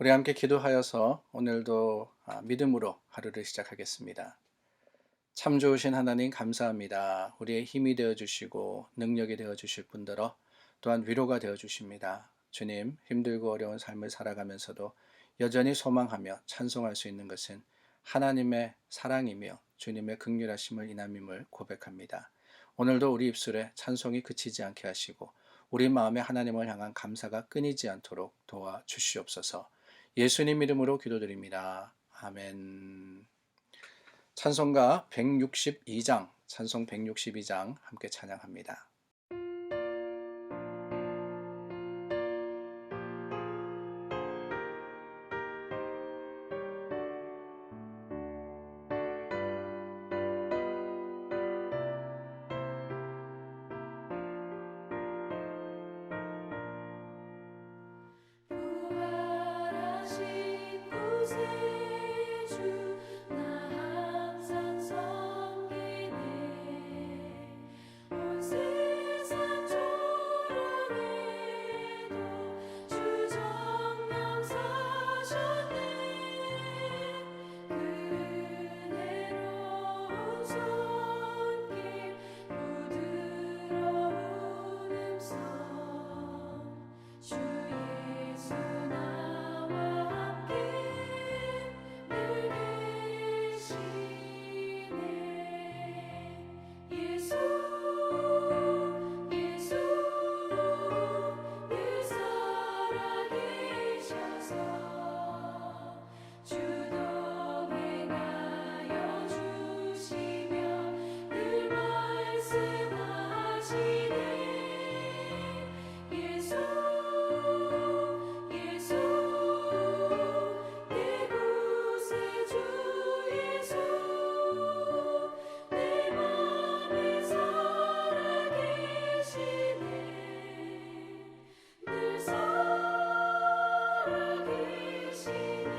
우리 함께 기도하여서 오늘도 믿음으로 하루를 시작하겠습니다. 참 좋으신 하나님 감사합니다. 우리의 힘이 되어 주시고 능력이 되어 주실 분들어 또한 위로가 되어 주십니다. 주님, 힘들고 어려운 삶을 살아가면서도 여전히 소망하며 찬송할 수 있는 것은 하나님의 사랑이며 주님의 긍휼하심을 인함임을 고백합니다. 오늘도 우리 입술에 찬송이 그치지 않게 하시고 우리 마음에 하나님을 향한 감사가 끊이지 않도록 도와 주시옵소서. 예수님 이름으로 기도드립니다. 아멘. 찬송가 162장, 찬송 162장 함께 찬양합니다. 부활하신 구세주 나 항상 섬기네 온 세상 조롱해도 주 정령 사셨네 그 은혜로운 손길 부드러운 음성 주 예수 나와 함께 늘 계시네 예수 예수 늘 살아계셔서 주 동행하여 주시며 늘 말씀하시네 예수 예수 내 구세주 예수 내 맘에 살아계시네 늘 살아계시네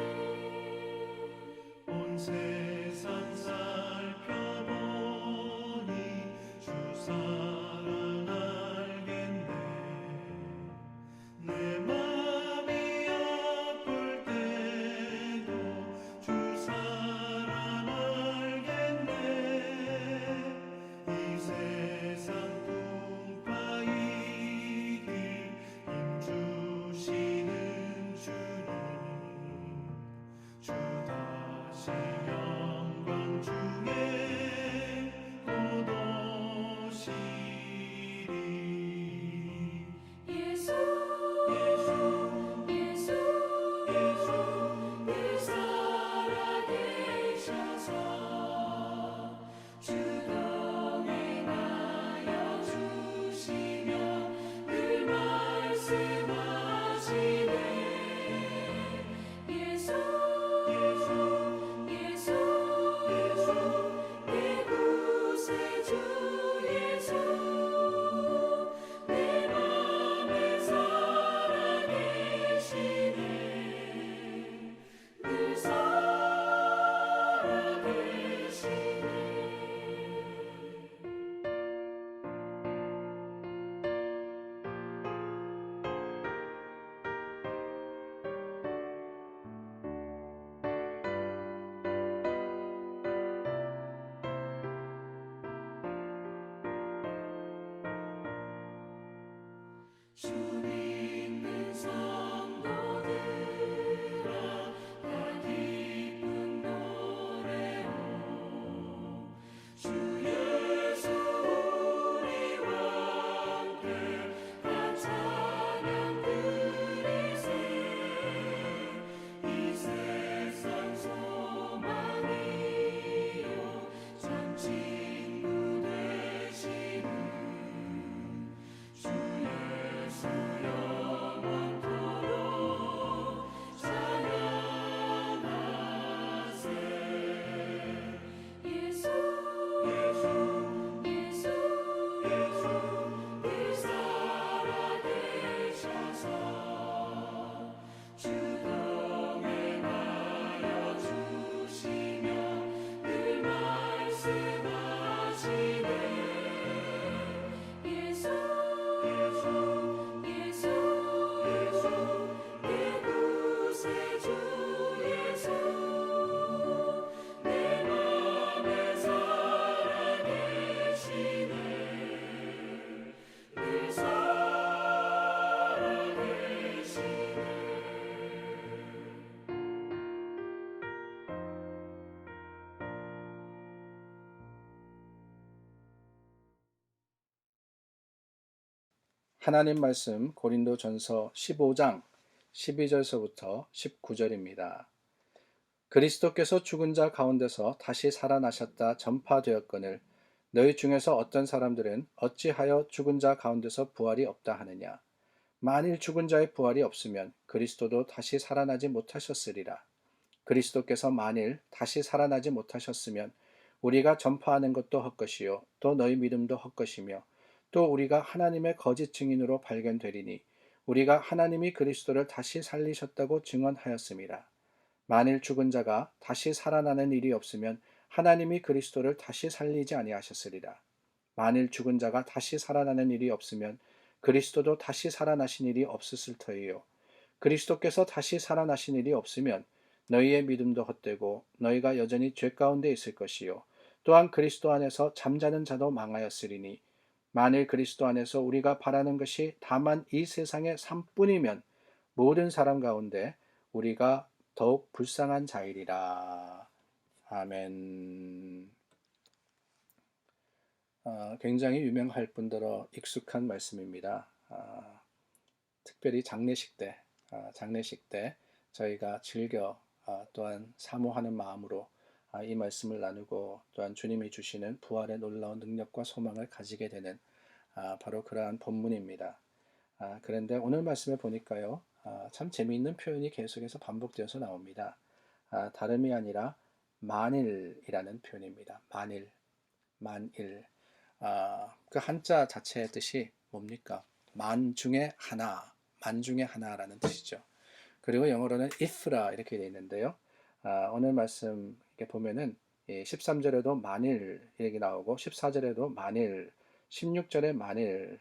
온 세상 살펴보니 주 사랑 알겠네 내 맘이 아플 때도 주 사랑 알겠네 이 세상 풍파의 길 힘주시는 주님 주 다시 영광 중에 곧 오시리 예수 예수 예수 예수 늘 살아계셔서 주 동행하여 주시며 늘 말씀하시네 예수 예수 예수 예수 내 구세주 예수 내 맘에 살아계시네 늘 살아계시네 주 믿는 성도들아 다 기쁜 노래로 주 예수 우리와 함께 다 찬양 드리세 이 세상 소망이요 참 친구 되시는 주 예수 영원토록 찬양하세 예수 예수 예수 예수 늘 살아계셔서 주 동행하여 주시며 늘 말씀하시네 예수 예수 내 구세주 하나님 말씀 고린도전서 15장 12절서부터 19절입니다. 그리스도께서 죽은 자 가운데서 다시 살아나셨다 전파되었거늘 너희 중에서 어떤 사람들은 어찌하여 죽은 자 가운데서 부활이 없다 하느냐. 만일 죽은 자의 부활이 없으면 그리스도도 다시 살아나지 못하셨으리라. 그리스도께서 만일 다시 살아나지 못하셨으면 우리가 전파하는 것도 헛것이요 또 너희 믿음도 헛것이며 또 우리가 하나님의 거짓 증인으로 발견되리니 우리가 하나님이 그리스도를 다시 살리셨다고 증언하였음이라. 만일 죽은 자가 다시 살아나는 일이 없으면 하나님이 그리스도를 다시 살리지 아니하셨으리라. 만일 죽은 자가 다시 살아나는 일이 없으면 그리스도도 다시 살아나신 일이 없었을 터이요. 그리스도께서 다시 살아나신 일이 없으면 너희의 믿음도 헛되고 너희가 여전히 죄 가운데 있을 것이요. 또한 그리스도 안에서 잠자는 자도 망하였으리니 만일 그리스도 안에서 우리가 바라는 것이 다만 이 세상의 삶뿐이면 모든 사람 가운데 우리가 더욱 불쌍한 자이리라. 아멘. 굉장히 유명할 뿐더러 익숙한 말씀입니다. 특별히 장례식 때 저희가 즐겨 또한 사모하는 마음으로 이 말씀을 나누고 또한 주님이 주시는 부활의 놀라운 능력과 소망을 가지게 되는 바로 그러한 본문입니다. 그런데 오늘 말씀에 보니까요, 참 재미있는 표현이 계속해서 반복되어서 나옵니다. 다름이 아니라 만일이라는 표현입니다. 만일. 그 한자 자체의 뜻이 뭡니까? 만 중에 하나라는 뜻이죠. 그리고 영어로는 if라 이렇게 되어 있는데요. 오늘 말씀 이렇게 보면은 13절에도 만일 이렇게 나오고 14절에도 만일, 16절에 만일,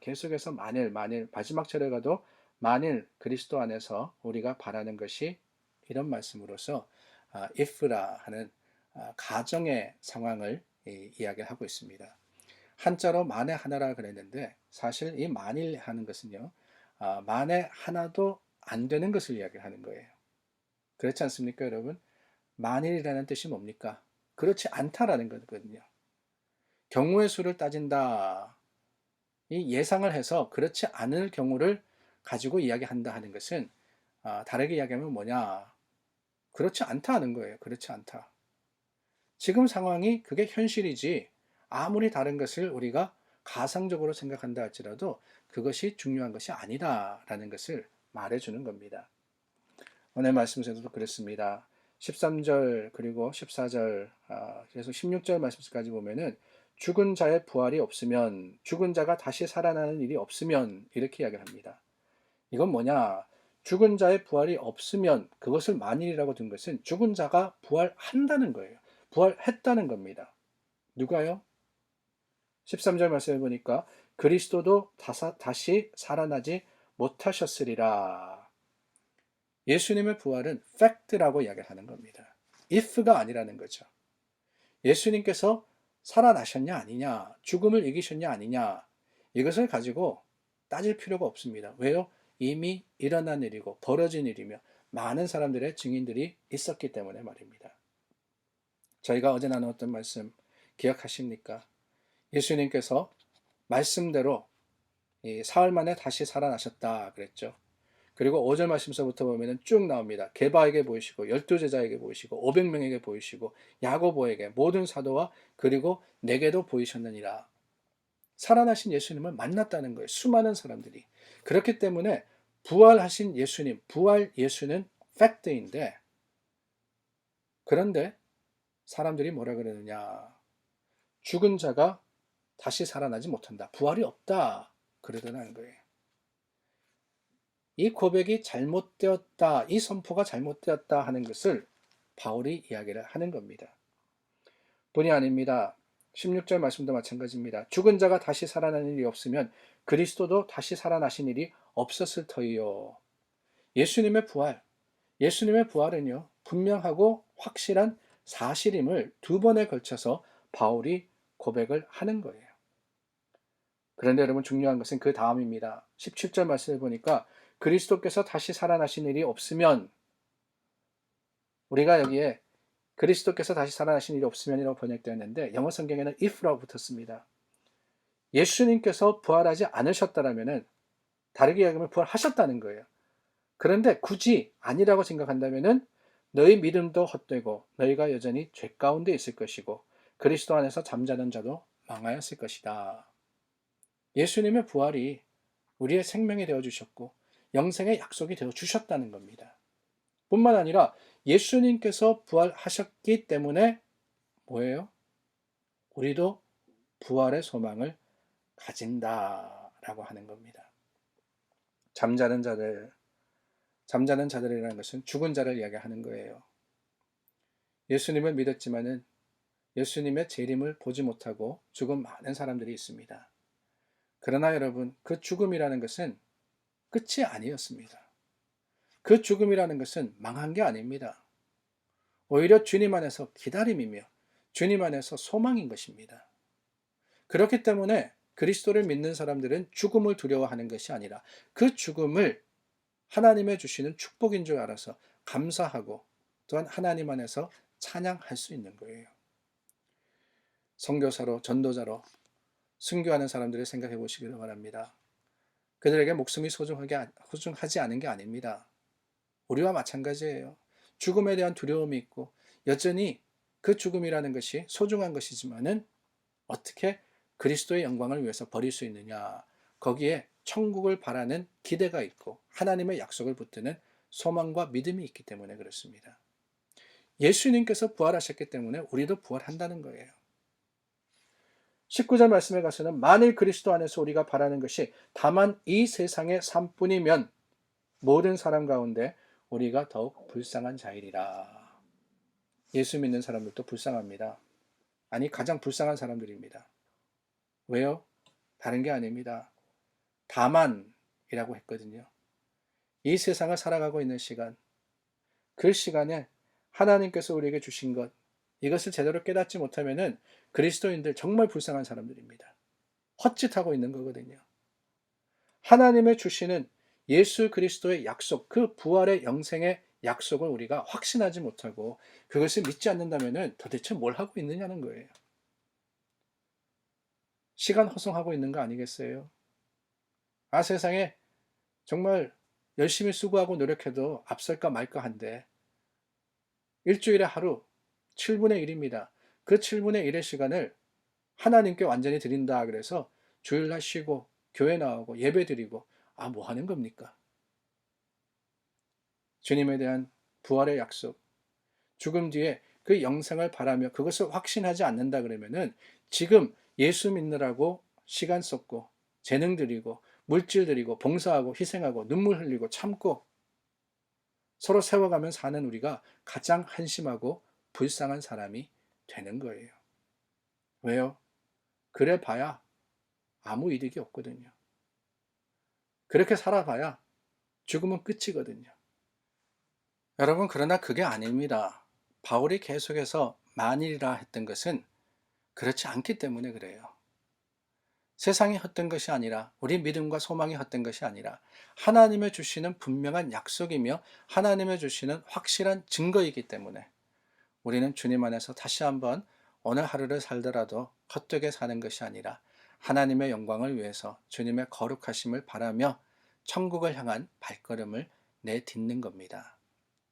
계속해서 만일, 마지막 절에 가도 만일 그리스도 안에서 우리가 바라는 것이 이런 말씀으로서 if라 하는 가정의 상황을 이야기하고 있습니다. 한자로 만에 하나라 그랬는데 사실 이 만일 하는 것은요, 만에 하나도 안 되는 것을 이야기하는 거예요. 그렇지 않습니까, 여러분? 만일이라는 뜻이 뭡니까? 그렇지 않다라는 거거든요. 경우의 수를 따진다. 이 예상을 해서 그렇지 않을 경우를 가지고 이야기한다 하는 것은 다르게 이야기하면 뭐냐? 그렇지 않다 하는 거예요. 그렇지 않다. 지금 상황이 그게 현실이지 아무리 다른 것을 우리가 가상적으로 생각한다 할지라도 그것이 중요한 것이 아니다라는 것을 말해주는 겁니다. 오늘 말씀에서도 그렇습니다. 13절 그리고 14절 그래서 16절 말씀까지 보면은 죽은 자의 부활이 없으면 죽은 자가 다시 살아나는 일이 없으면 이렇게 이야기를 합니다. 이건 뭐냐? 죽은 자의 부활이 없으면 그것을 만일이라고 둔 것은 죽은 자가 부활한다는 거예요. 부활했다는 겁니다. 누가요? 13절 말씀해 보니까 그리스도도 다시 살아나지 못하셨으리라. 예수님의 부활은 팩트라고 이야기하는 겁니다. if가 아니라는 거죠. 예수님께서 살아나셨냐 아니냐, 죽음을 이기셨냐 아니냐, 이것을 가지고 따질 필요가 없습니다. 왜요? 이미 일어난 일이고 벌어진 일이며 많은 사람들의 증인들이 있었기 때문에 말입니다. 저희가 어제 나누었던 말씀 기억하십니까? 예수님께서 말씀대로 사흘 만에 다시 살아나셨다 그랬죠. 그리고 5절 말씀서부터 보면 쭉 나옵니다. 게바에게 보이시고 12제자에게 보이시고 500명에게 보이시고 야고보에게 모든 사도와 그리고 내게도 보이셨느니라. 살아나신 예수님을 만났다는 거예요. 수많은 사람들이. 그렇기 때문에 부활하신 예수님, 부활 예수는 팩트인데 그런데 사람들이 뭐라 그러느냐. 죽은 자가 다시 살아나지 못한다. 부활이 없다. 그러더라는 거예요. 이 고백이 잘못되었다, 이 선포가 잘못되었다 하는 것을 바울이 이야기를 하는 겁니다. 본의 아닙니다. 16절 말씀도 마찬가지입니다. 죽은 자가 다시 살아나는 일이 없으면 그리스도도 다시 살아나신 일이 없었을 터이요. 예수님의 부활은요, 분명하고 확실한 사실임을 두 번에 걸쳐서 바울이 고백을 하는 거예요. 그런데 여러분 중요한 것은 그 다음입니다. 17절 말씀을 보니까 그리스도께서 다시 살아나신 일이 없으면 우리가 여기에 그리스도께서 다시 살아나신 일이 없으면이라고 번역되었는데 영어 성경에는 if라고 붙었습니다. 예수님께서 부활하지 않으셨다라면은 다르게 이야기하면 부활하셨다는 거예요. 그런데 굳이 아니라고 생각한다면은 너희 믿음도 헛되고 너희가 여전히 죄 가운데 있을 것이고 그리스도 안에서 잠자는 자도 망하였을 것이다. 예수님의 부활이 우리의 생명이 되어 주셨고 영생의 약속이 되어 주셨다는 겁니다. 뿐만 아니라 예수님께서 부활하셨기 때문에 뭐예요? 우리도 부활의 소망을 가진다라고 하는 겁니다. 잠자는 자들, 잠자는 자들이라는 것은 죽은 자를 이야기하는 거예요. 예수님을 믿었지만은 예수님의 재림을 보지 못하고 죽은 많은 사람들이 있습니다. 그러나 여러분, 그 죽음이라는 것은 끝이 아니었습니다. 그 죽음이라는 것은 망한 게 아닙니다. 오히려 주님 안에서 기다림이며 주님 안에서 소망인 것입니다. 그렇기 때문에 그리스도를 믿는 사람들은 죽음을 두려워하는 것이 아니라 그 죽음을 하나님의 주시는 축복인 줄 알아서 감사하고 또한 하나님 안에서 찬양할 수 있는 거예요. 선교사로, 전도자로 순교하는 사람들을 생각해 보시기를 바랍니다. 그들에게 목숨이 소중하지 않은 게 아닙니다. 우리와 마찬가지예요. 죽음에 대한 두려움이 있고 여전히 그 죽음이라는 것이 소중한 것이지만은 어떻게 그리스도의 영광을 위해서 버릴 수 있느냐. 거기에 천국을 바라는 기대가 있고 하나님의 약속을 붙드는 소망과 믿음이 있기 때문에 그렇습니다. 예수님께서 부활하셨기 때문에 우리도 부활한다는 거예요. 19절 말씀에 가서는 만일 그리스도 안에서 우리가 바라는 것이 다만 이 세상의 삶뿐이면 모든 사람 가운데 우리가 더욱 불쌍한 자이리라. 예수 믿는 사람들도 불쌍합니다. 아니 가장 불쌍한 사람들입니다. 왜요? 다른 게 아닙니다. 다만이라고 했거든요. 이 세상을 살아가고 있는 시간, 그 시간에 하나님께서 우리에게 주신 것, 이것을 제대로 깨닫지 못하면은 그리스도인들 정말 불쌍한 사람들입니다. 헛짓하고 있는 거거든요. 하나님의 주시는 예수 그리스도의 약속, 그 부활의 영생의 약속을 우리가 확신하지 못하고 그것을 믿지 않는다면은 도대체 뭘 하고 있느냐는 거예요. 시간 허송하고 있는 거 아니겠어요? 아, 세상에 정말 열심히 수고하고 노력해도 앞설까 말까 한데 일주일에 하루 7분의 1입니다. 그 7분의 1의 시간을 하나님께 완전히 드린다 그래서 주일날 쉬고 교회 나오고 예배 드리고 뭐 하는 겁니까? 주님에 대한 부활의 약속, 죽음 뒤에 그 영생을 바라며 그것을 확신하지 않는다 그러면은 지금 예수 믿느라고 시간 썼고 재능 들이고 물질 들이고 봉사하고 희생하고 눈물 흘리고 참고 서로 세워가면 사는 우리가 가장 한심하고 불쌍한 사람이 되는 거예요. 왜요? 그래 봐야 아무 이득이 없거든요. 그렇게 살아봐야 죽음은 끝이거든요. 여러분, 그러나 그게 아닙니다. 바울이 계속해서 만일이라 했던 것은 그렇지 않기 때문에 그래요. 세상이 헛된 것이 아니라 우리 믿음과 소망이 헛된 것이 아니라 하나님의 주시는 분명한 약속이며 하나님의 주시는 확실한 증거이기 때문에 우리는 주님 안에서 다시 한번 오늘 하루를 살더라도 헛되게 사는 것이 아니라 하나님의 영광을 위해서 주님의 거룩하심을 바라며 천국을 향한 발걸음을 내딛는 겁니다.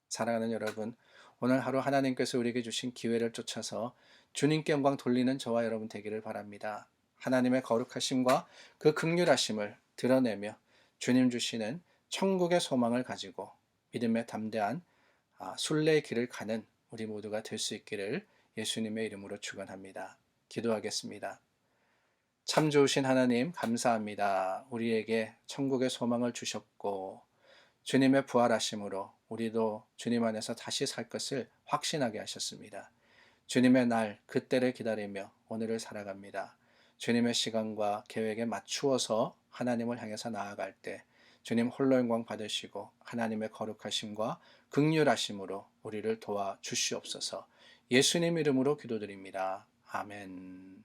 사랑하는 여러분, 오늘 하루 하나님께서 우리에게 주신 기회를 쫓아서 주님께 영광 돌리는 저와 여러분 되기를 바랍니다. 하나님의 거룩하심과 그 긍휼하심을 드러내며 주님 주시는 천국의 소망을 가지고 믿음의 담대한 순례의 길을 가는 우리 모두가 될 수 있기를 예수님의 이름으로 축원합니다. 기도하겠습니다. 참 좋으신 하나님 감사합니다. 우리에게 천국의 소망을 주셨고 주님의 부활하심으로 우리도 주님 안에서 다시 살 것을 확신하게 하셨습니다. 주님의 날 그때를 기다리며 오늘을 살아갑니다. 주님의 시간과 계획에 맞추어서 하나님을 향해서 나아갈 때 주님 홀로 영광 받으시고 하나님의 거룩하심과 긍휼하심으로 우리를 도와 주시옵소서. 예수님 이름으로 기도드립니다. 아멘.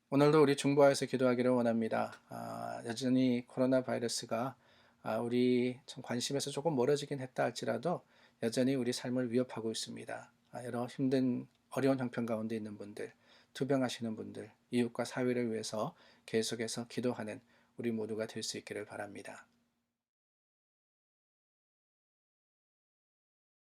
오늘도 우리 중보하여서 기도하기를 원합니다. 여전히 코로나 바이러스가 우리 관심에서 조금 멀어지긴 했다 할지라도 여전히 우리 삶을 위협하고 있습니다. 여러 힘든 어려운 형편 가운데 있는 분들, 투병하시는 분들, 이웃과 사회를 위해서 계속해서 기도하는 우리 모두가 될 수 있기를 바랍니다.